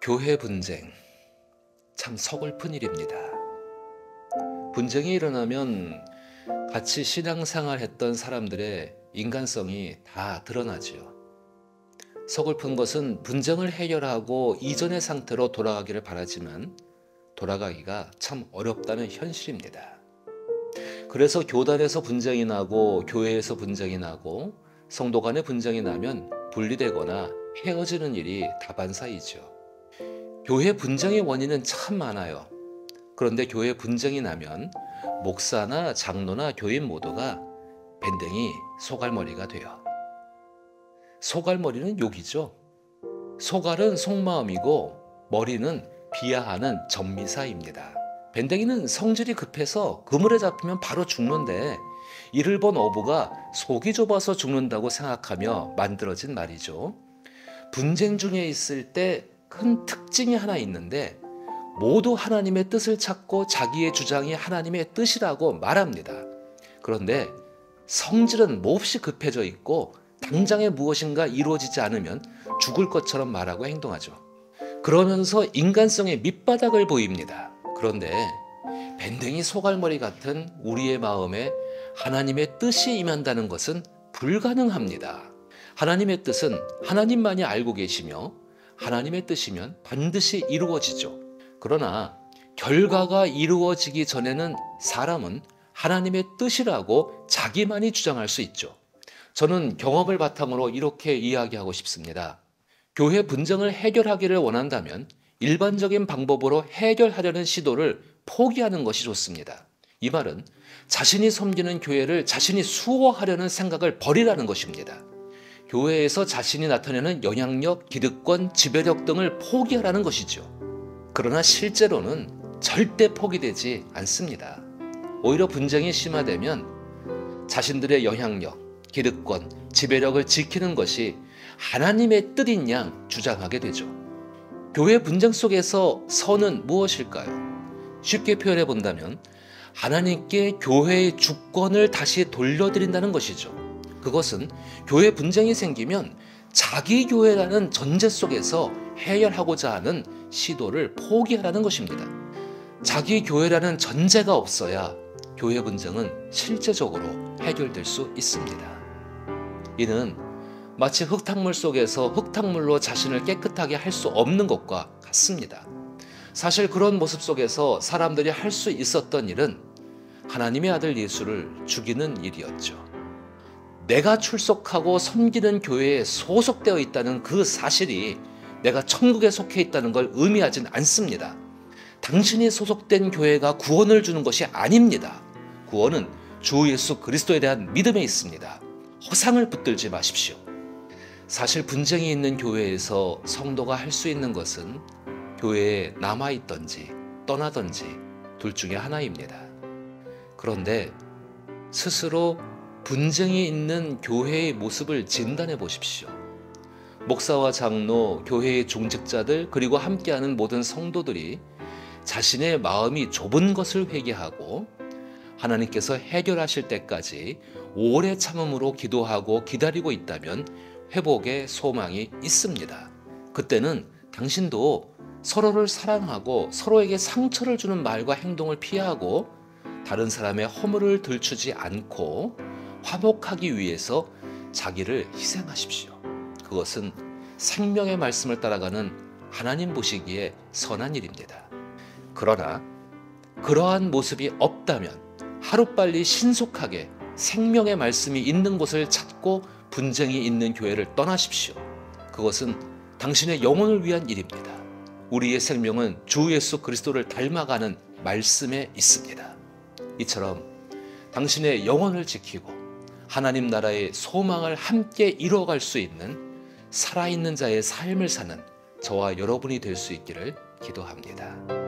교회 분쟁, 참 서글픈 일입니다. 분쟁이 일어나면 같이 신앙생활 했던 사람들의 인간성이 다 드러나지요. 서글픈 것은 분쟁을 해결하고 이전의 상태로 돌아가기를 바라지만 돌아가기가 참 어렵다는 현실입니다. 그래서 교단에서 분쟁이 나고 교회에서 분쟁이 나고 성도 간의 분쟁이 나면 분리되거나 헤어지는 일이 다반사이죠. 교회 분쟁의 원인은 참 많아요. 그런데 교회 분쟁이 나면 목사나 장로나 교인 모두가 밴댕이 소갈머리가 돼요. 소갈머리는 욕이죠. 소갈은 속마음이고 머리는 비하하는 전미사입니다. 밴댕이는 성질이 급해서 그물에 잡히면 바로 죽는데 이를 본 어부가 속이 좁아서 죽는다고 생각하며 만들어진 말이죠. 분쟁 중에 있을 때 큰 특징이 하나 있는데 모두 하나님의 뜻을 찾고 자기의 주장이 하나님의 뜻이라고 말합니다. 그런데 성질은 몹시 급해져 있고 당장에 무엇인가 이루어지지 않으면 죽을 것처럼 말하고 행동하죠. 그러면서 인간성의 밑바닥을 보입니다. 그런데 밴댕이 소갈머리 같은 우리의 마음에 하나님의 뜻이 임한다는 것은 불가능합니다. 하나님의 뜻은 하나님만이 알고 계시며 하나님의 뜻이면 반드시 이루어지죠. 그러나 결과가 이루어지기 전에는 사람은 하나님의 뜻이라고 자기만이 주장할 수 있죠. 저는 경험을 바탕으로 이렇게 이야기하고 싶습니다. 교회 분쟁을 해결하기를 원한다면 일반적인 방법으로 해결하려는 시도를 포기하는 것이 좋습니다. 이 말은 자신이 섬기는 교회를 자신이 수호하려는 생각을 버리라는 것입니다. 교회에서 자신이 나타내는 영향력, 기득권, 지배력 등을 포기하라는 것이죠. 그러나 실제로는 절대 포기되지 않습니다. 오히려 분쟁이 심화되면 자신들의 영향력, 기득권, 지배력을 지키는 것이 하나님의 뜻인 양 주장하게 되죠. 교회 분쟁 속에서 선은 무엇일까요? 쉽게 표현해 본다면 하나님께 교회의 주권을 다시 돌려드린다는 것이죠. 그것은 교회 분쟁이 생기면 자기 교회라는 전제 속에서 해결하고자 하는 시도를 포기하라는 것입니다. 자기 교회라는 전제가 없어야 교회 분쟁은 실제적으로 해결될 수 있습니다. 이는 마치 흙탕물 속에서 흙탕물로 자신을 깨끗하게 할 수 없는 것과 같습니다. 사실 그런 모습 속에서 사람들이 할 수 있었던 일은 하나님의 아들 예수를 죽이는 일이었죠. 내가 출석하고 섬기는 교회에 소속되어 있다는 그 사실이 내가 천국에 속해 있다는 걸 의미하진 않습니다. 당신이 소속된 교회가 구원을 주는 것이 아닙니다. 구원은 주 예수 그리스도에 대한 믿음에 있습니다. 허상을 붙들지 마십시오. 사실 분쟁이 있는 교회에서 성도가 할 수 있는 것은 교회에 남아있던지 떠나던지 둘 중에 하나입니다. 그런데 스스로 분쟁이 있는 교회의 모습을 진단해 보십시오. 목사와 장로, 교회의 중직자들 그리고 함께하는 모든 성도들이 자신의 마음이 좁은 것을 회개하고 하나님께서 해결하실 때까지 오래 참음으로 기도하고 기다리고 있다면 회복의 소망이 있습니다. 그때는 당신도 서로를 사랑하고 서로에게 상처를 주는 말과 행동을 피하고 다른 사람의 허물을 들추지 않고 화목하기 위해서 자기를 희생하십시오. 그것은 생명의 말씀을 따라가는 하나님 보시기에 선한 일입니다. 그러나 그러한 모습이 없다면 하루빨리 신속하게 생명의 말씀이 있는 곳을 찾고 분쟁이 있는 교회를 떠나십시오. 그것은 당신의 영혼을 위한 일입니다. 우리의 생명은 주 예수 그리스도를 닮아가는 말씀에 있습니다. 이처럼 당신의 영혼을 지키고 하나님 나라의 소망을 함께 이뤄갈 수 있는 살아있는 자의 삶을 사는 저와 여러분이 될 수 있기를 기도합니다.